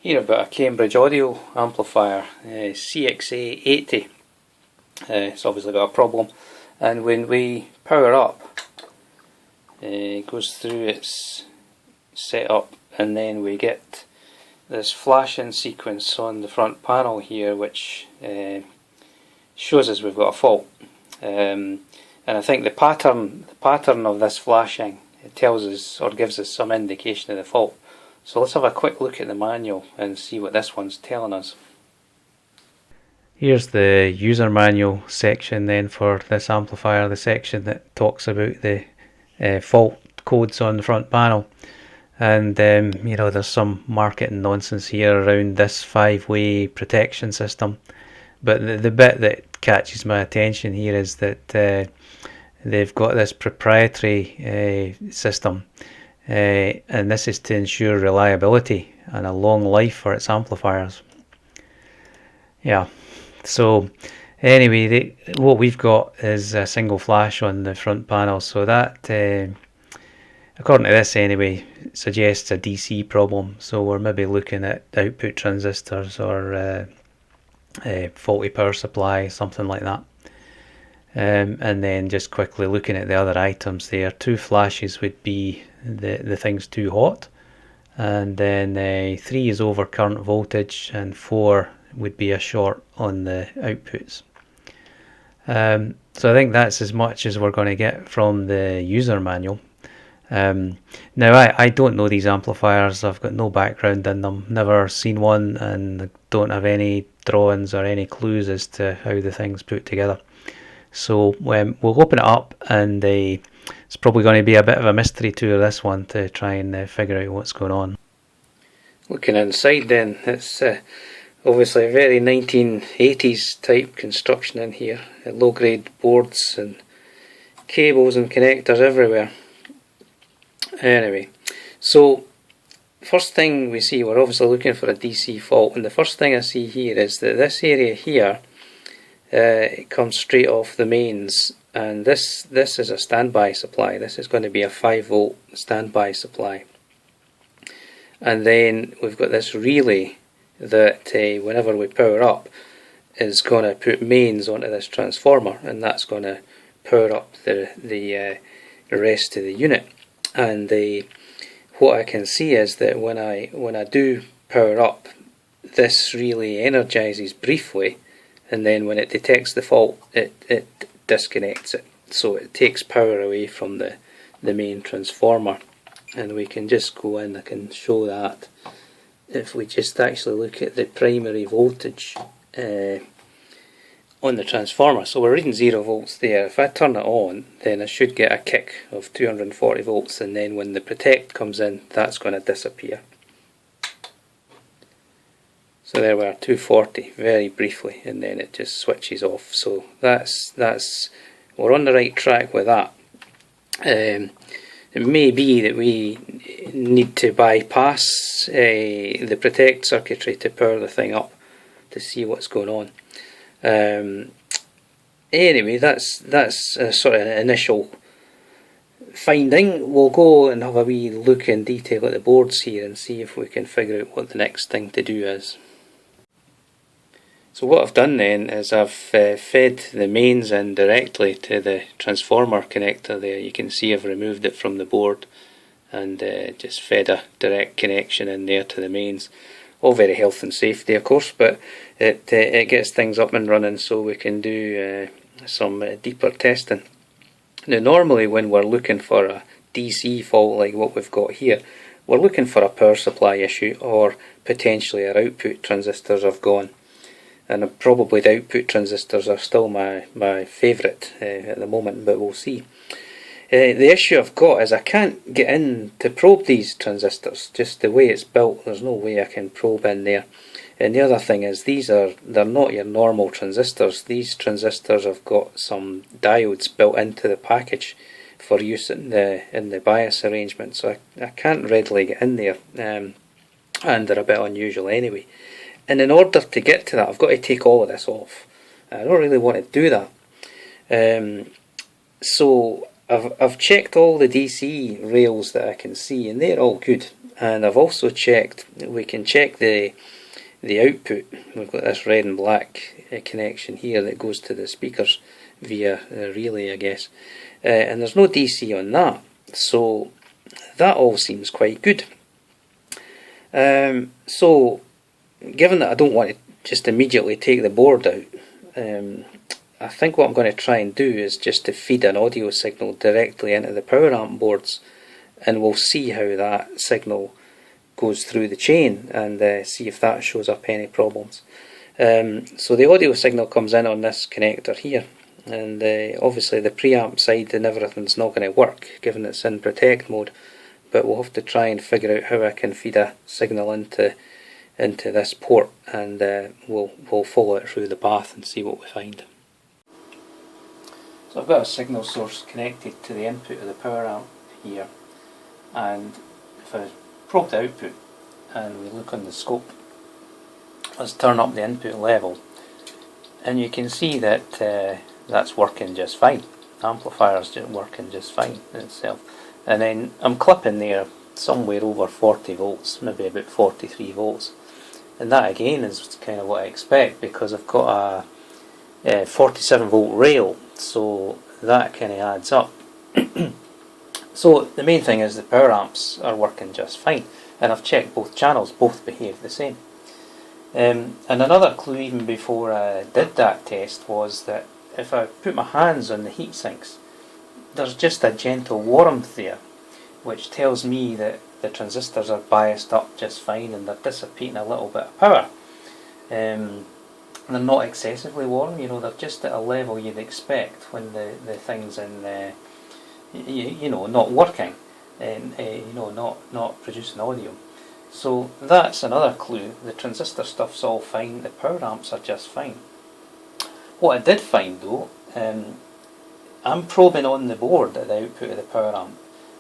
Here I've got a Cambridge audio amplifier, CXA80. It's obviously got a problem, and when we power up, it goes through its setup, and then we get this flashing sequence on the front panel here, which shows us we've got a fault. And I think the pattern of this flashing, it tells us or gives us some indication of the fault. So let's have a quick look at the manual and see what this one's telling us. Here's the user manual section then for this amplifier, the section that talks about the fault codes on the front panel. And you know, there's some marketing nonsense here around this 5-way protection system. But the bit that catches my attention here is that they've got this proprietary system. And this is to ensure reliability and a long life for its amplifiers. Yeah, so anyway, what we've got is a single flash on the front panel, so that, according to this anyway, suggests a DC problem. So we're maybe looking at output transistors or faulty power supply, something like that. And then just quickly looking at the other items there, 2 flashes would be the thing's too hot, and then 3 is over current voltage, and 4 would be a short on the outputs. So I think that's as much as we're going to get from the user manual. Now I don't know these amplifiers, I've got no background in them, never seen one, and don't have any drawings or any clues as to how the thing's put together. So we'll open it up, and it's probably going to be a bit of a mystery tour, this one, to try and figure out what's going on. Looking inside then, it's obviously a very 1980s type construction in here. Low grade boards and cables and connectors everywhere. Anyway, so first thing we see, we're obviously looking for a DC fault, and the first thing I see here is that this area here, it comes straight off the mains, and this is a standby supply. This is going to be a 5-volt standby supply. And then we've got this relay that whenever we power up is going to put mains onto this transformer, and that's going to power up the rest of the unit. And what I can see is that when I do power up, this relay energizes briefly, and then when it detects the fault, it disconnects it. So it takes power away from the main transformer. And we can just go in, I can show that. If we just actually look at the primary voltage on the transformer, so we're reading 0 volts there. If I turn it on, then I should get a kick of 240 volts, and then when the protect comes in, that's going to disappear. So there we are, 240 very briefly, and then it just switches off. So that's we're on the right track with that. It may be that we need to bypass the protect circuitry to power the thing up to see what's going on. Anyway, that's a sort of an initial finding. We'll go and have a wee look in detail at the boards here and see if we can figure out what the next thing to do is. So what I've done then is I've fed the mains in directly to the transformer connector there. You can see I've removed it from the board and just fed a direct connection in there to the mains. All very health and safety, of course, but it gets things up and running so we can do some deeper testing. Now normally when we're looking for a DC fault like what we've got here, we're looking for a power supply issue, or potentially our output transistors have gone. And probably the output transistors are still my favourite at the moment, but we'll see. The issue I've got is I can't get in to probe these transistors. Just the way it's built, there's no way I can probe in there. And the other thing is they're not your normal transistors. These transistors have got some diodes built into the package for use in the bias arrangement, so I can't readily get in there, and they're a bit unusual anyway. And in order to get to that, I've got to take all of this off. I don't really want to do that. So I've checked all the DC rails that I can see, and they're all good. and I've also checked, we can check the output. We've got this red and black connection here that goes to the speakers via a relay, I guess, and there's no DC on that, so that all seems quite good. So given that I don't want to just immediately take the board out, I think what I'm going to try and do is just to feed an audio signal directly into the power amp boards, and we'll see how that signal goes through the chain and see if that shows up any problems. So the audio signal comes in on this connector here, and obviously the preamp side and everything's not going to work given it's in protect mode, but we'll have to try and figure out how I can feed a signal into this port, and we'll follow it through the path and see what we find. So I've got a signal source connected to the input of the power amp here, and if I probe the output and we look on the scope, let's turn up the input level, and you can see that that's working just fine. The amplifier's just working just fine in itself. And then I'm clipping there somewhere over 40 volts, maybe about 43 volts. And that again is kind of what I expect, because I've got a 47 volt rail, so that kind of adds up. So the main thing is the power amps are working just fine, and I've checked both channels, both behave the same. And another clue even before I did that test was that if I put my hands on the heat sinks, there's just a gentle warmth there, which tells me that the transistors are biased up just fine and they're dissipating a little bit of power. They're not excessively warm, you know, they're just at a level you'd expect when the thing's in, you know, not working, and you know, not producing audio. So that's another clue. The transistor stuff's all fine, the power amps are just fine. What I did find though, I'm probing on the board at the output of the power amp,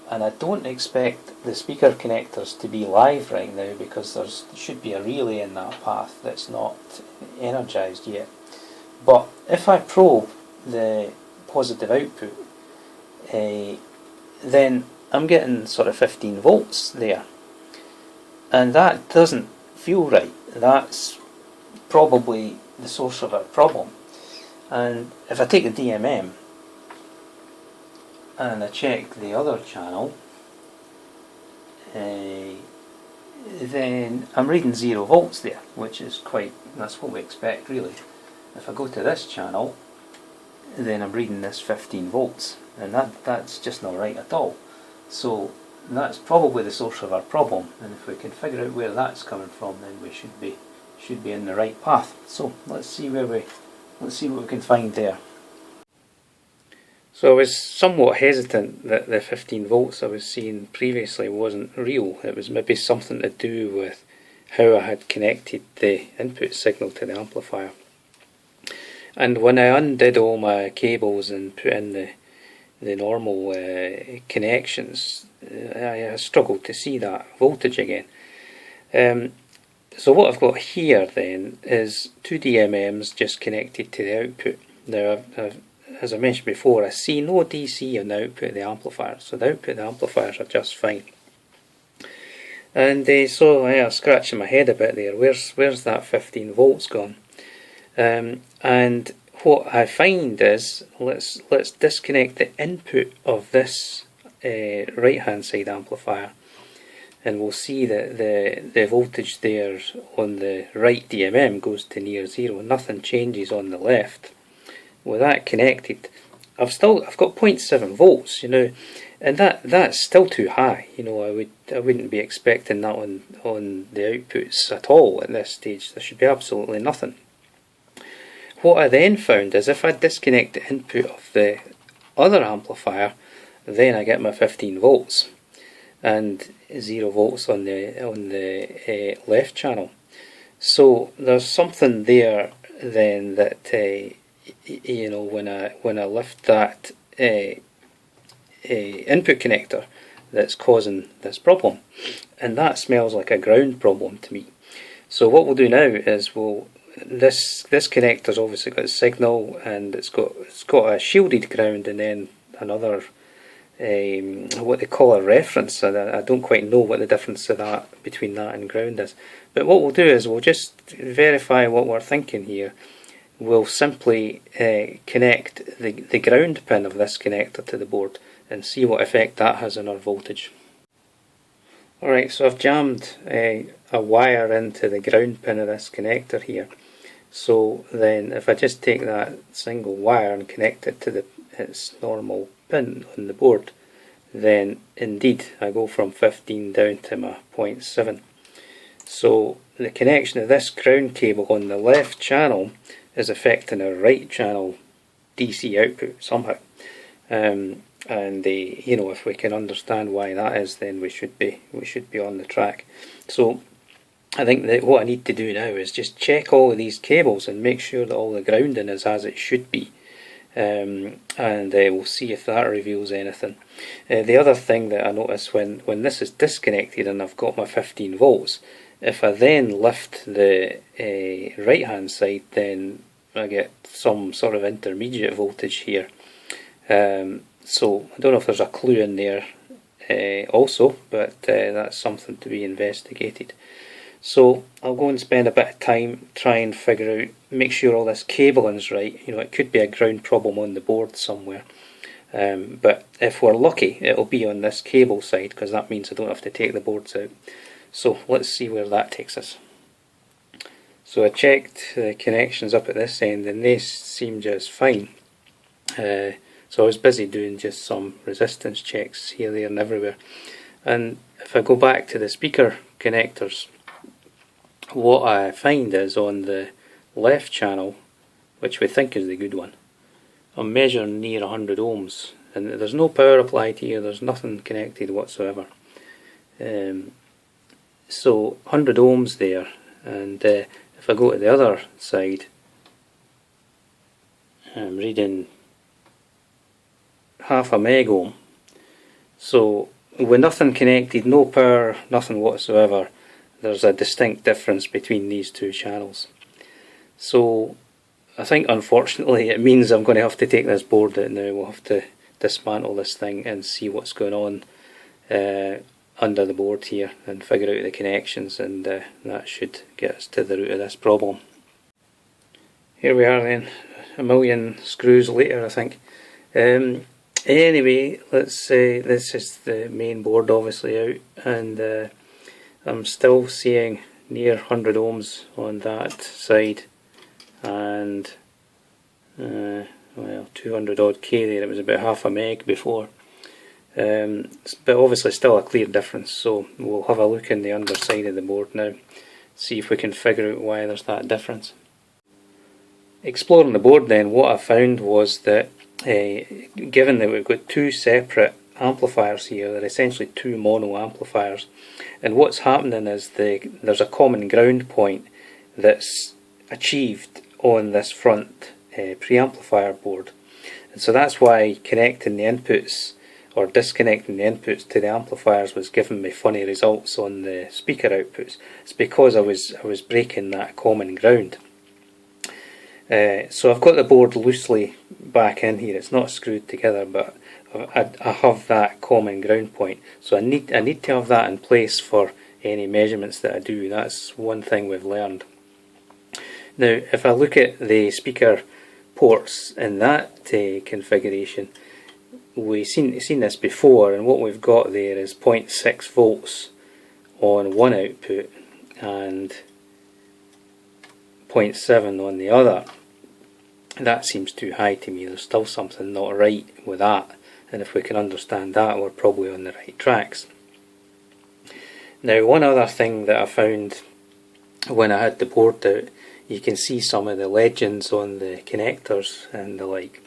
and I don't expect the speaker connectors to be live right now because there should be a relay in that path that's not energized yet. But if I probe the positive output, then I'm getting sort of 15 volts there, and that doesn't feel right. That's probably the source of our problem. And if I take the DMM and I check the other channel, then I'm reading 0 volts there, which is that's what we expect really. If I go to this channel, then I'm reading this 15 volts, and that's just not right at all. So that's probably the source of our problem, and if we can figure out where that's coming from, then we should be in the right path. So let's see what we can find there. So I was somewhat hesitant that the 15 volts I was seeing previously wasn't real. It was maybe something to do with how I had connected the input signal to the amplifier. And when I undid all my cables and put in the normal connections, I struggled to see that voltage again. So what I've got here then is two DMMs just connected to the output. Now, as I mentioned before, I see no DC on the output of the amplifier, so the output of the amplifiers are just fine. And so I'm scratching my head a bit there. Where's that 15 volts gone? And what I find is, let's disconnect the input of this right hand side amplifier, and we'll see that the voltage there on the right DMM goes to near 0. Nothing changes on the left. With that connected, I've got 0.7 volts, you know, and that's still too high. You know, I wouldn't be expecting that on the outputs at all at this stage. There should be absolutely nothing. What I then found is if I disconnect the input of the other amplifier, then I get my 15 volts and 0 volts on the left channel. So there's something there then that you know, when I lift that input connector, that's causing this problem, and that smells like a ground problem to me. So what we'll do now is this connector's obviously got a signal, and it's got a shielded ground and then another what they call a reference. I don't quite know what the difference of that between that and ground is. But what we'll do is we'll just verify what we're thinking here. We'll simply connect the ground pin of this connector to the board and see what effect that has on our voltage. Alright, so I've jammed a wire into the ground pin of this connector here. So then if I just take that single wire and connect it to its normal pin on the board, then indeed I go from 15 down to my 0.7. So the connection of this ground cable on the left channel is affecting our right channel DC output somehow. And you know, if we can understand why that is, then we should be on the track. So I think that what I need to do now is just check all of these cables and make sure that all the grounding is as it should be. And we'll see if that reveals anything. The other thing that I notice when this is disconnected and I've got my 15 volts, if I then lift the right hand side, then I get some sort of intermediate voltage here. So I don't know if there's a clue in there also, but that's something to be investigated. So I'll go and spend a bit of time trying and figure out, make sure all this cabling's right. You know, it could be a ground problem on the board somewhere. But if we're lucky, it'll be on this cable side, because that means I don't have to take the boards out. So let's see where that takes us. So I checked the connections up at this end and they seem just fine. So I was busy doing just some resistance checks here, there and everywhere. And if I go back to the speaker connectors, what I find is on the left channel, which we think is the good one, I'm measuring near 100 ohms and there's no power applied here, there's nothing connected whatsoever. So 100 ohms there, and if I go to the other side, I'm reading half a meg ohm. So with nothing connected, no power, nothing whatsoever, there's a distinct difference between these two channels. So I think unfortunately it means I'm going to have to take this board out now. We'll have to dismantle this thing and see what's going on under the board here and figure out the connections, and that should get us to the root of this problem. Here we are then, a million screws later I think. Anyway, let's say this is the main board obviously out, and I'm still seeing near 100 ohms on that side, and well, 200 odd K there. It was about half a meg before, but obviously still a clear difference. So we'll have a look in the underside of the board now, see if we can figure out why there's that difference. Exploring the board then, what I found was that given that we've got two separate amplifiers here, they're essentially two mono amplifiers, and what's happening is there's a common ground point that's achieved on this front preamplifier board, and so that's why connecting the inputs or disconnecting the inputs to the amplifiers was giving me funny results on the speaker outputs. It's because I was breaking that common ground. So I've got the board loosely back in here. It's not screwed together, but I have that common ground point. So I need to have that in place for any measurements that I do. That's one thing we've learned. Now, if I look at the speaker ports in that configuration, we've seen this before, and what we've got there is 0.6 volts on one output and 0.7 on the other. That seems too high to me. There's still something not right with that, and if we can understand that, we're probably on the right tracks. Now, one other thing that I found when I had the board out, you can see some of the legends on the connectors and the like,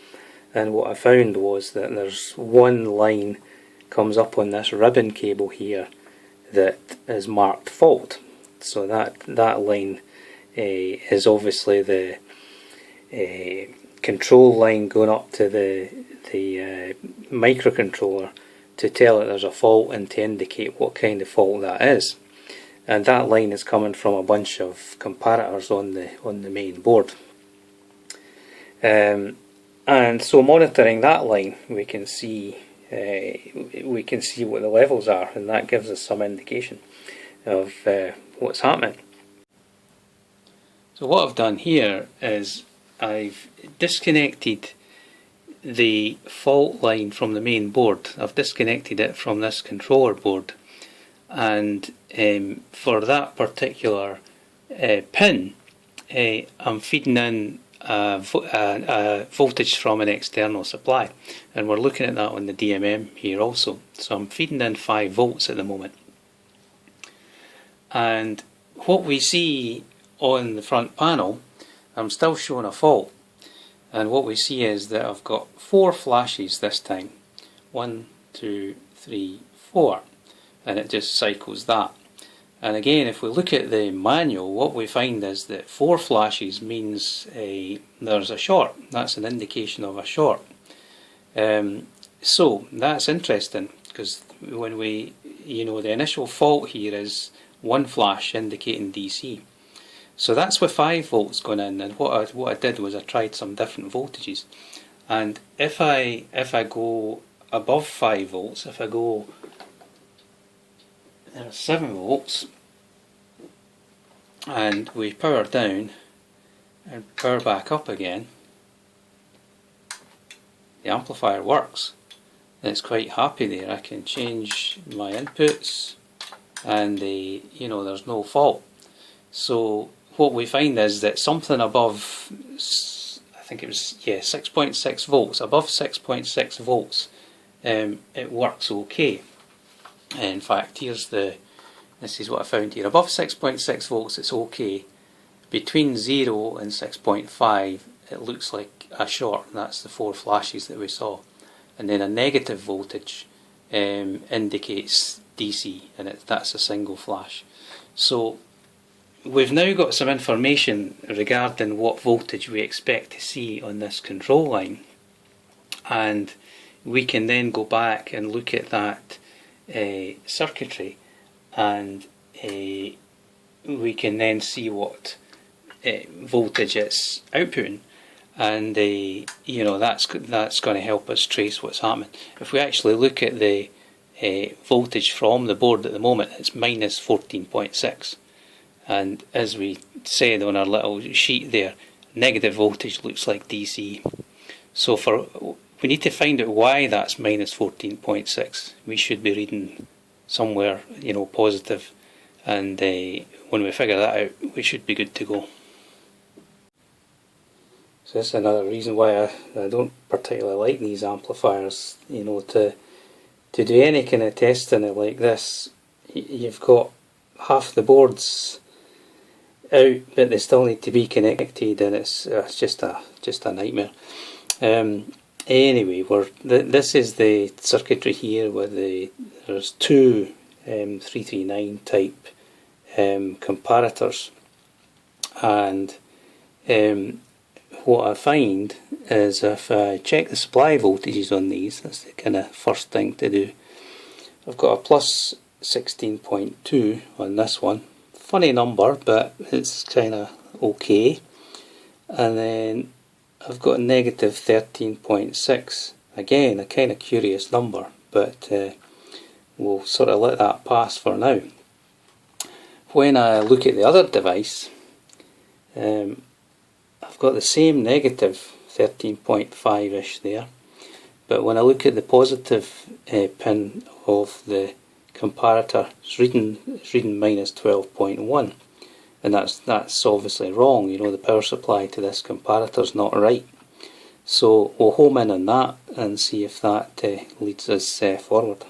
and what I found was that there's one line comes up on this ribbon cable here that is marked fault. So that line is obviously the control line going up to the microcontroller to tell it there's a fault and to indicate what kind of fault that is. And that line is coming from a bunch of comparators on the main board. And so monitoring that line, we can see we can see what the levels are, and that gives us some indication of what's happening. So what I've done here is I've disconnected the fault line from the main board. I've disconnected it from this controller board, and for that particular pin I'm feeding in a voltage from an external supply, and we're looking at that on the DMM here also. So I'm feeding in 5 volts at the moment, and what we see on the front panel, I'm still showing a fault, and what we see is that I've got 4 flashes this time. 1, 2, 3, 4, and it just cycles that. And again, if we look at the manual, what we find is that 4 flashes means there's a short. That's an indication of a short. So that's interesting, because when we, the initial fault here is 1 flash indicating DC. So that's with 5 volts going in, and what I did was I tried some different voltages. And if I go above 5 volts, if I go 7 volts, and we power down and power back up again, the amplifier works. It's quite happy there. I can change my inputs, and there's no fault. So what we find is that something above, I think it was 6.6 volts, above 6.6 volts, it works okay. In fact, this is what I found here. Above 6.6 volts it's okay. Between 0 and 6.5 it looks like a short, and that's the 4 flashes that we saw. And then a negative voltage indicates DC, and that's a single flash. So we've now got some information regarding what voltage we expect to see on this control line, and we can then go back and look at that circuitry, and we can then see what voltage it's outputting, and that's going to help us trace what's happening. If we actually look at the voltage from the board at the moment, it's minus 14.6, and as we said on our little sheet there, negative voltage looks like DC. So we need to find out why that's minus 14.6. We should be reading somewhere positive, and when we figure that out we should be good to go. So this is another reason why I don't particularly like these amplifiers. To do any kind of testing like this, you've got half the boards out, but they still need to be connected, and it's just a nightmare. Anyway, this is the circuitry here with there's 2 339 type comparators, and what I find is if I check the supply voltages on these, that's the kind of first thing to do. I've got a plus 16.2 on this one. Funny number, but it's kind of okay. And then I've got a negative 13.6. Again, a kind of curious number, but we'll sort of let that pass for now. When I look at the other device, I've got the same negative 13.5-ish there, but when I look at the positive pin of the comparator, it's reading minus 12.1, and that's obviously wrong. The power supply to this comparator is not right. So we'll home in on that and see if that leads us forward.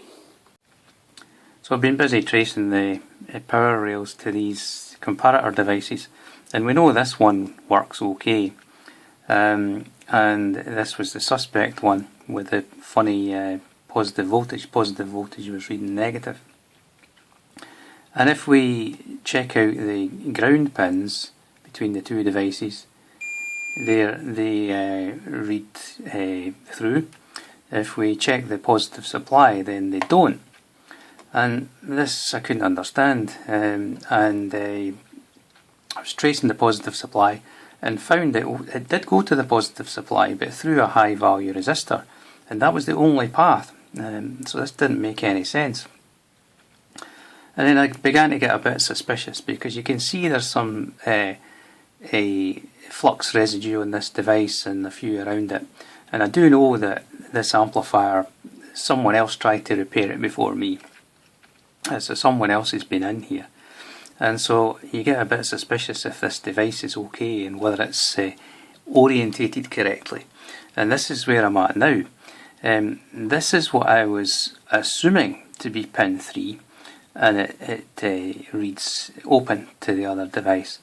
So I've been busy tracing the power rails to these comparator devices, and we know this one works okay, and this was the suspect one with the funny positive voltage. Positive voltage was reading negative. And if we check out the ground pins between the 2 devices, they read through. If we check the positive supply, then they don't. And this I couldn't understand, and I was tracing the positive supply and found that it did go to the positive supply, but through a high value resistor, and that was the only path. So this didn't make any sense. And then I began to get a bit suspicious, because you can see there's some a flux residue on this device and a few around it. And I do know that this amplifier, someone else tried to repair it before me. So someone else has been in here. And so you get a bit suspicious if this device is okay and whether it's orientated correctly. And this is where I'm at now. This is what I was assuming to be pin 3, and it reads open to the other device.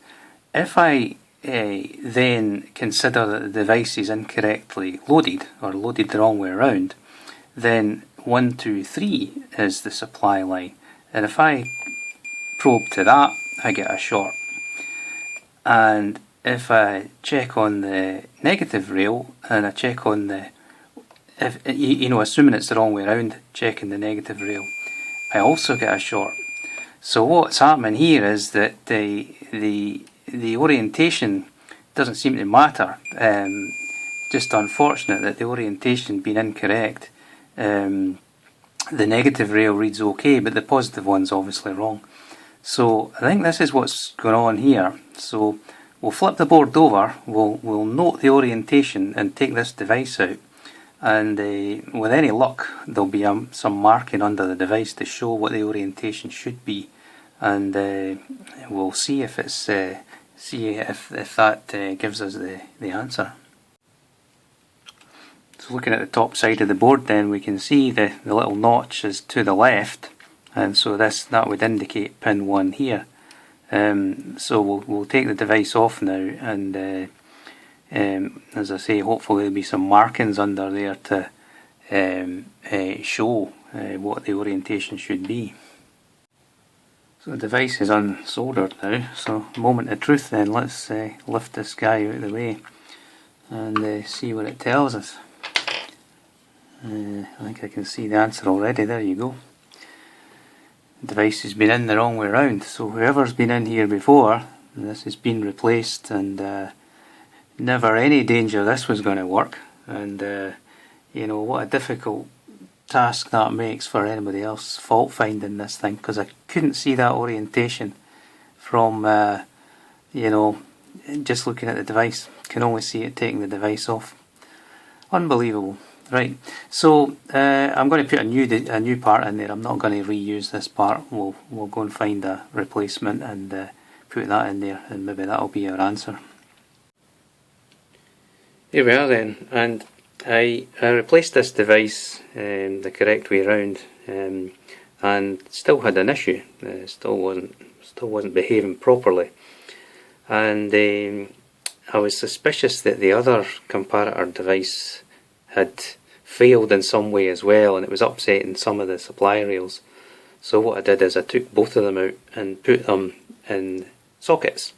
If I then consider that the device is incorrectly loaded, or loaded the wrong way around, then 1, 2, 3 is the supply line. And if I probe to that, I get a short. And if I check on the negative rail, and I check on the, assuming it's the wrong way around, checking the negative rail, I also get a short. So what's happening here is that the orientation doesn't seem to matter. Just unfortunate that the orientation being incorrect. The negative rail reads okay, but the positive one's obviously wrong. So I think this is what's going on here. So we'll flip the board over, we'll note the orientation and take this device out, and with any luck there'll be some marking under the device to show what the orientation should be, and we'll see if it's if that gives us the answer. So looking at the top side of the board, then we can see the little notch is to the left, and so that would indicate pin 1 here. So we'll take the device off now, and as I say, hopefully there'll be some markings under there to show what the orientation should be. So the device is unsoldered now, so moment of truth then. Let's lift this guy out of the way and see what it tells us. I think I can see the answer already. There you go. The device has been in the wrong way around, so whoever's been in here before, this has been replaced, and never any danger this was going to work. And what a difficult task that makes for anybody else fault finding this thing, because I couldn't see that orientation from just looking at the device. Can only see it taking the device off. Unbelievable. Right, so I'm going to put a new part in there. I'm not going to reuse this part. We'll go and find a replacement and put that in there, and maybe that'll be our answer. Here we are then, and I replaced this device the correct way around, and still had an issue. Still wasn't behaving properly, and I was suspicious that the other comparator device had failed in some way as well, and it was upsetting some of the supply rails. So what I did is I took both of them out and put them in sockets.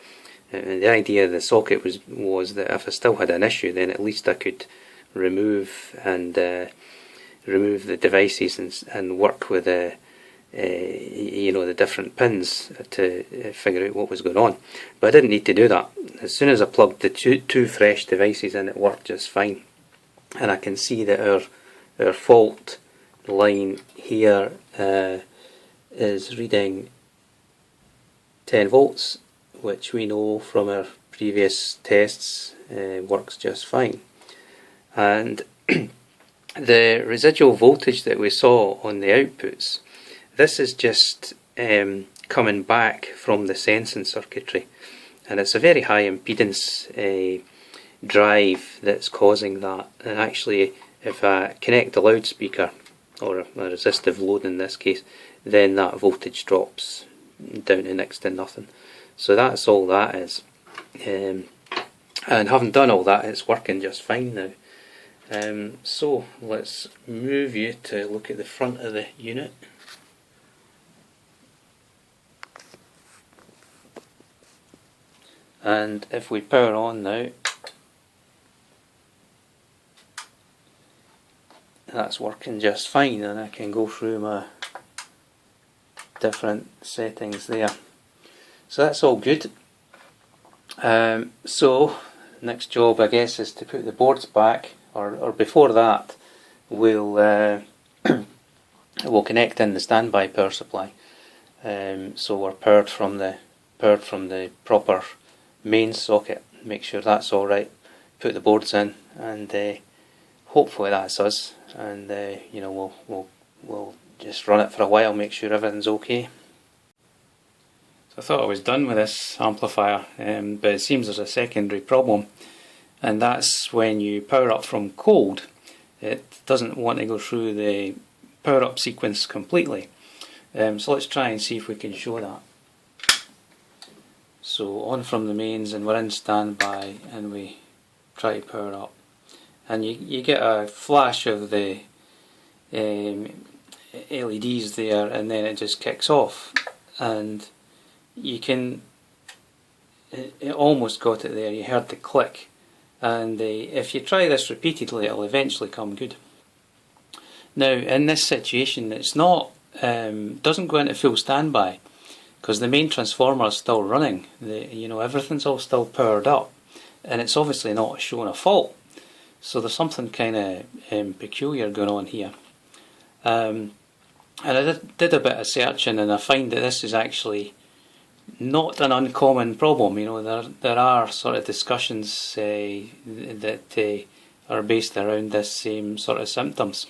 And the idea of the socket was that if I still had an issue, then at least I could remove the devices and work with the different pins to figure out what was going on. But I didn't need to do that. As soon as I plugged the two fresh devices in, it worked just fine. And I can see that our fault line here is reading 10 volts, which we know from our previous tests works just fine. And the residual voltage that we saw on the outputs, this is just coming back from the sensing circuitry, and it's a very high impedance drive that's causing that. And actually, if I connect a loudspeaker or a resistive load in this case, then that voltage drops down to next to nothing. So that's all that is. And having done all that, it's working just fine now. So let's move you to look at the front of the unit. And if we power on now, that's working just fine, and I can go through my different settings there. So that's all good. So next job, I guess, is to put the boards back, or before that we'll we'll connect in the standby power supply. So we're powered from the proper main socket. Make sure that's all right. Put the boards in, and hopefully that's us. And you know, we'll just run it for a while, make sure everything's okay. So I thought I was done with this amplifier, but it seems there's a secondary problem, and that's when you power up from cold, it doesn't want to go through the power up sequence completely. So let's try and see if we can show that. So on from the mains, and we're in standby, and we try to power up, and you get a flash of the LEDs there, and then it just kicks off, and you can, it almost got it there, you heard the click, and if you try this repeatedly it'll eventually come good. Now in this situation it's not, doesn't go into full standby, because the main transformer is still running, you know, everything's all still powered up, and it's obviously not showing a fault. So there's something kind of peculiar going on here. And I did a bit of searching, and I find that this is actually not an uncommon problem. You know, there are sort of discussions that are based around this same sort of symptoms.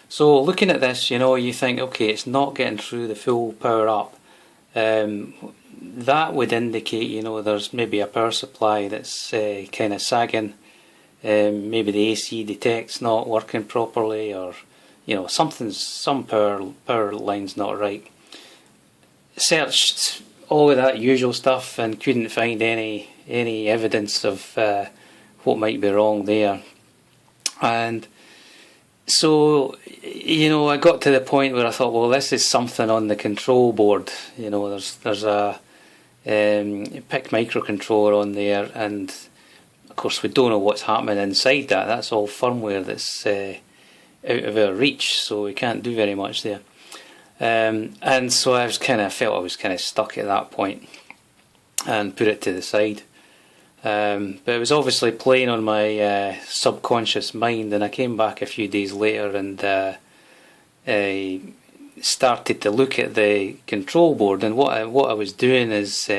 So looking at this, you know, you think, okay, it's not getting through the full power up. That would indicate, you know, there's maybe a power supply that's kind of sagging. Maybe the AC detect's not working properly, or you know, some power line's not right. Searched all of that usual stuff and couldn't find any evidence of what might be wrong there. And so, you know, I got to the point where I thought, well, this is something on the control board. You know, there's a PIC microcontroller on there, and of course we don't know what's happening inside that. That's all firmware that's out of our reach, so we can't do very much there. And so I felt I was kind of stuck at that point, and put it to the side. But it was obviously playing on my subconscious mind, and I came back a few days later and started to look at the control board, and what I was doing is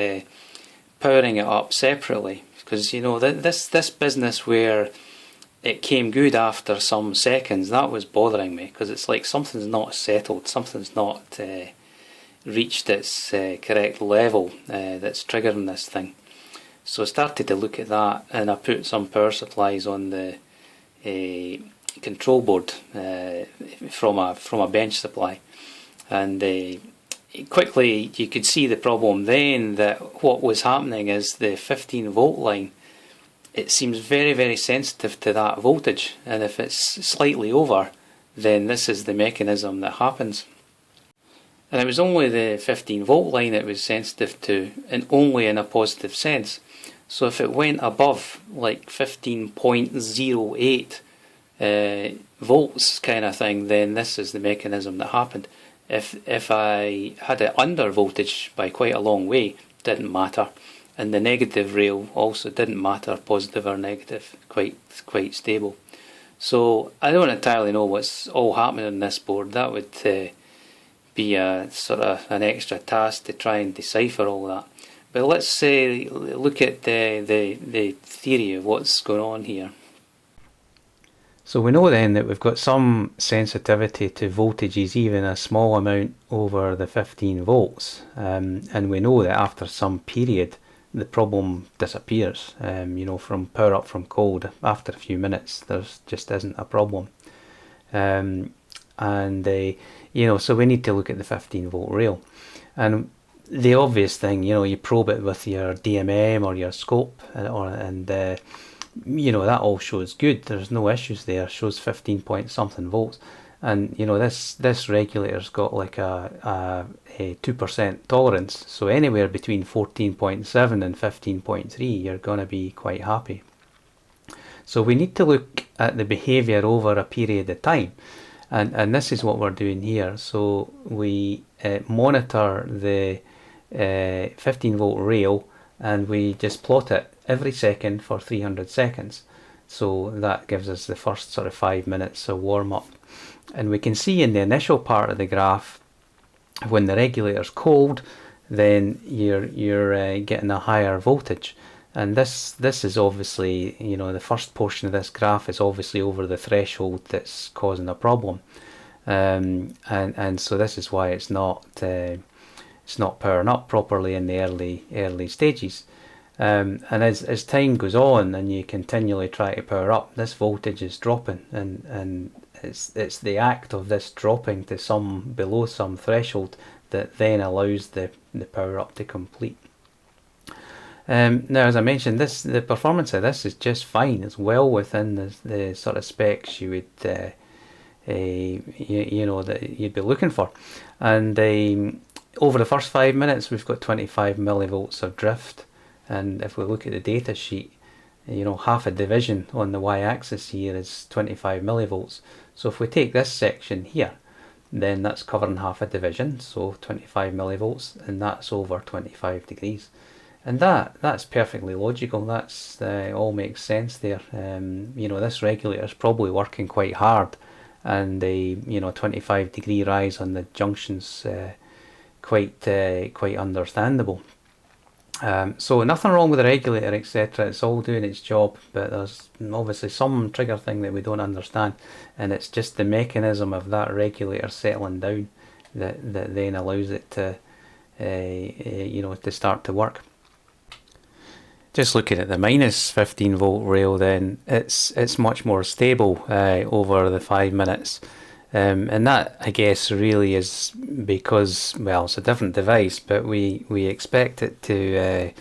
powering it up separately, because you know this business where it came good after some seconds, that was bothering me, because it's like something's not settled, something's not reached its correct level that's triggering this thing. So I started to look at that, and I put some power supplies on the control board from a bench supply, and quickly you could see the problem then, that what was happening is the 15 volt line, it seems very, very sensitive to that voltage, and if it's slightly over, then this is the mechanism that happens. And it was only the 15 volt line it was sensitive to, and only in a positive sense. So if it went above like 15.08 volts kind of thing, then this is the mechanism that happened. If I had it under voltage by quite a long way, didn't matter. And the negative rail also didn't matter, positive or negative, quite stable. So I don't entirely know what's all happening on this board. That would be a sort of an extra task to try and decipher all that. But let's look at the theory of what's going on here. So we know then that we've got some sensitivity to voltages, even a small amount over the 15 volts, and we know that after some period the problem disappears. You know, from power up from cold, after a few minutes there just isn't a problem. You know, so we need to look at the 15 volt rail, and the obvious thing, you know, you probe it with your DMM or your scope, and you know, that all shows good. There's no issues there. Shows 15 point something volts, and you know, this regulator's got like a 2% tolerance, so anywhere between 14.7 and 15.3 you're going to be quite happy. So we need to look at the behavior over a period of time, and this is what we're doing here. So we monitor the 15 volt rail, and we just plot it every second for 300 seconds. So that gives us the first sort of 5 minutes of warm up. And we can see in the initial part of the graph, when the regulator's cold, then you're getting a higher voltage. And this is obviously, you know, the first portion of this graph is obviously over the threshold that's causing a problem. And so this is why it's not powering up properly in the early stages. And as time goes on and you continually try to power up, this voltage is dropping, and it's the act of this dropping to below some threshold that then allows the power up to complete. Now, as I mentioned, the performance of this is just fine. It's well within the sort of specs you would that you'd be looking for. And over the first 5 minutes, we've got 25 millivolts of drift. And if we look at the data sheet, you know, half a division on the y-axis here is 25 millivolts. So if we take this section here, then that's covering half a division, so 25 millivolts, and that's over 25 degrees. And that's perfectly logical. That's all makes sense there. You know, this regulator is probably working quite hard, and a 25 degree rise on the junctions quite understandable. So nothing wrong with the regulator, etc. It's all doing its job, but there's obviously some trigger thing that we don't understand, and it's just the mechanism of that regulator settling down that then allows it to to start to work. Just looking at the minus 15 volt rail, then it's much more stable over the 5 minutes. And that, I guess, really is because, well, it's a different device, but we expect it to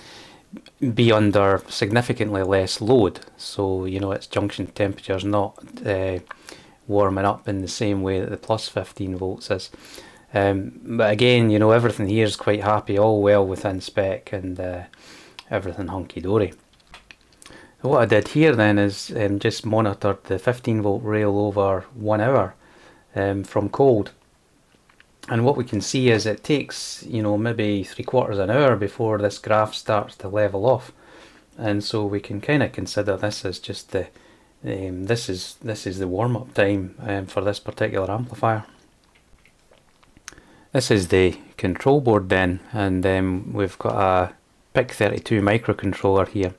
be under significantly less load. So, you know, its junction temperature is not warming up in the same way that the plus 15 volts is. But again, you know, everything here is quite happy, all well within spec, and everything hunky-dory. What I did here then is just monitored the 15 volt rail over 1 hour. From cold, and what we can see is it takes, you know, maybe 3/4 an hour before this graph starts to level off, and so we can kind of consider this as just the this is the warm-up time for this particular amplifier. This is the control board then, and we've got a PIC32 microcontroller here.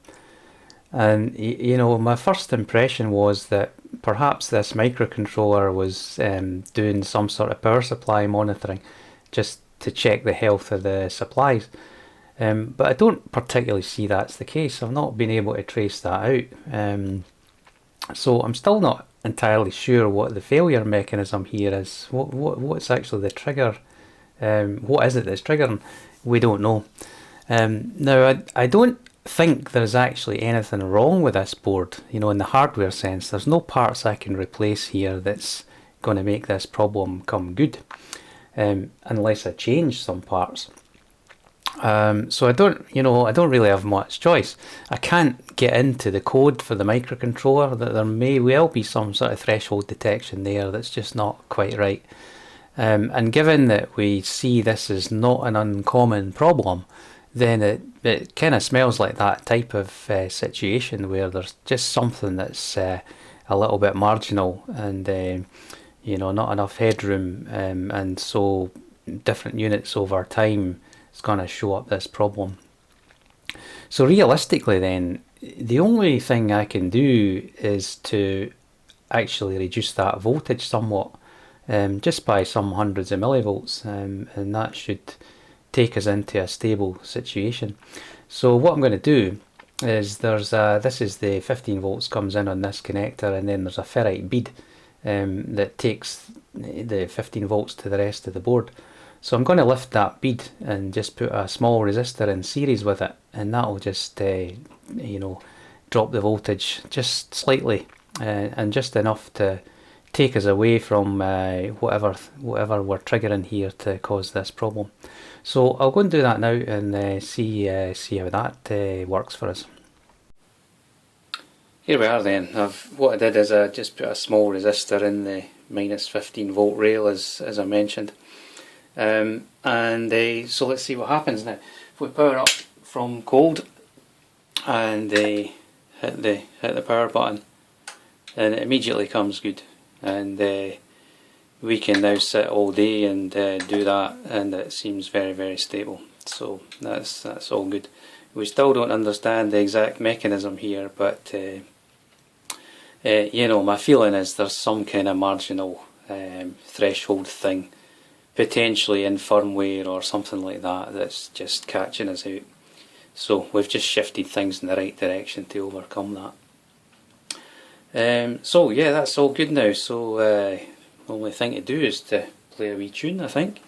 And you know, my first impression was that perhaps this microcontroller was doing some sort of power supply monitoring just to check the health of the supplies. But I don't particularly see that's the case. I've not been able to trace that out. So I'm still not entirely sure what the failure mechanism here is. What's actually the trigger? What is it that's triggering? We don't know. Now, I don't think there's actually anything wrong with this board, you know, in the hardware sense. There's no parts I can replace here that's going to make this problem come good, unless I change some parts. So I don't really have much choice. I can't get into the code for the microcontroller. That there may well be some sort of threshold detection there that's just not quite right. And given that we see this is not an uncommon problem, then it kind of smells like that type of situation where there's just something that's a little bit marginal, and not enough headroom, and so different units over time is going to show up this problem. So realistically then, the only thing I can do is to actually reduce that voltage somewhat, just by some hundreds of millivolts, and that should take us into a stable situation. So what I'm going to do is this is the 15 volts comes in on this connector, and then there's a ferrite bead that takes the 15 volts to the rest of the board. So I'm going to lift that bead and just put a small resistor in series with it, and that'll just drop the voltage just slightly, and just enough to take us away from whatever we're triggering here to cause this problem. So I'll go and do that now and see how that works for us. Here we are then. What I did is I just put a small resistor in the minus 15 volt rail as I mentioned, so let's see what happens now. If we power up from cold and hit the power button, and it immediately comes good, and we can now sit all day and do that, and it seems very, very stable. So that's all good. We still don't understand the exact mechanism here, but you know, my feeling is there's some kind of marginal threshold thing, potentially in firmware or something like that, that's just catching us out. So we've just shifted things in the right direction to overcome that. So yeah, that's all good now. So the only thing to do is to play a wee tune, I think.